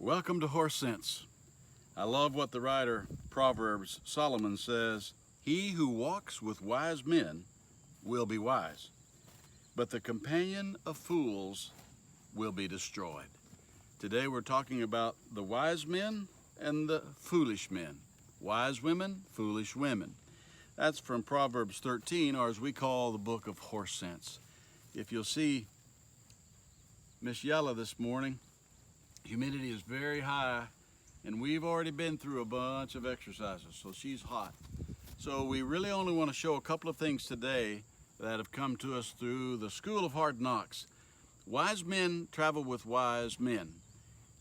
Welcome to Horse Sense. I love what the writer Proverbs Solomon says, "He who walks with wise men will be wise, but the companion of fools will be destroyed." Today we're talking about the wise men and the foolish men. Wise women, foolish women. That's from Proverbs 13, or as we call the book of Horse Sense. If you'll see Miss Yella this morning, humidity is very high, and we've already been through a bunch of exercises, so she's hot. So we really only want to show a couple of things today that have come to us through the School of Hard Knocks. Wise men travel with wise men.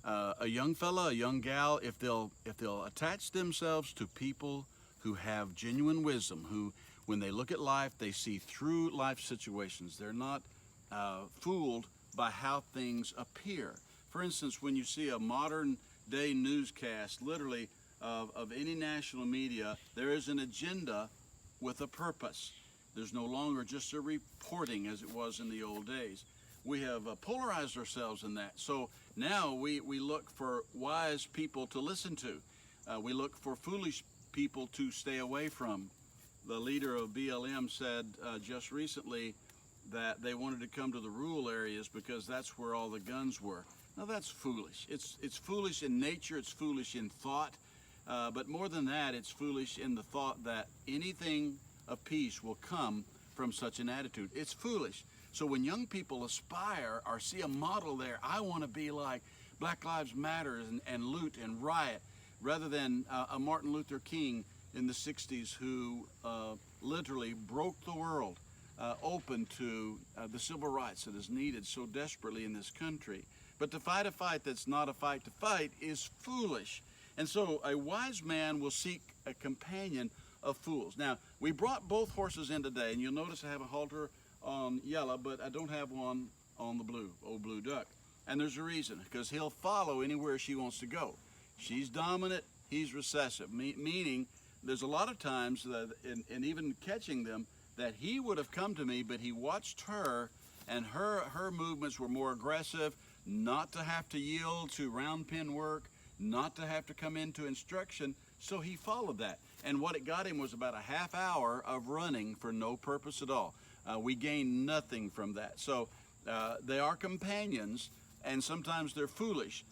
A young fella, a young gal, if they'll attach themselves to people who have genuine wisdom, who, when they look at life, they see through life situations. They're not fooled by how things appear. For instance, when you see a modern day newscast, literally of any national media, there is an agenda with a purpose. There's no longer just a reporting as it was in the old days. We have polarized ourselves in that. So now we look for wise people to listen to. We look for foolish people to stay away from. The leader of BLM said just recently that they wanted to come to the rural areas because that's where all the guns were. Now that's foolish. It's foolish in nature, it's foolish in thought, but more than that, it's foolish in the thought that anything of peace will come from such an attitude. It's foolish. So when young people aspire or see a model there, I want to be like Black Lives Matter and loot and riot, rather than a Martin Luther King in the 60s who literally broke the world open to the civil rights that is needed so desperately in this country. But to fight a fight that's not a fight to fight is foolish. And so a wise man will seek a companion of fools. Now, we brought both horses in today, and you'll notice I have a halter on Yella, but I don't have one on the old blue duck. And there's a reason, because he'll follow anywhere she wants to go. She's dominant, he's recessive, meaning there's a lot of times that, and even catching them, that he would have come to me, but he watched her, and her movements were more aggressive, not to have to yield to round pin work, not to have to come into instruction, so he followed that. And what it got him was about a half hour of running for no purpose at all. We gained nothing from that. So they are companions, and sometimes they're foolish.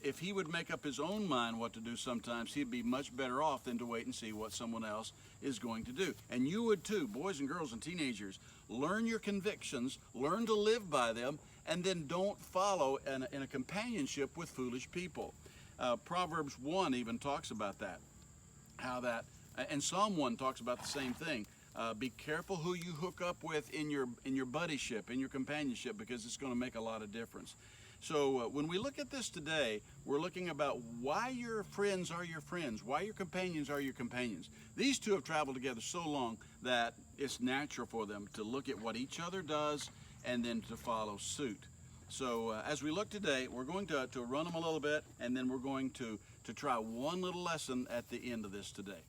If he would make up his own mind what to do sometimes, he'd be much better off than to wait and see what someone else is going to do. And you would too, boys and girls and teenagers. Learn your convictions, learn to live by them, and then don't follow in a companionship with foolish people. Proverbs 1 even talks about that. How that, and Psalm 1 talks about the same thing. Be careful who you hook up with in your buddyship, in your companionship, because it's going to make a lot of difference. So when we look at this today, we're looking about why your friends are your friends, why your companions are your companions. These two have traveled together so long that it's natural for them to look at what each other does and then to follow suit. So as we look today, we're going to run them a little bit, and then we're going to try one little lesson at the end of this today.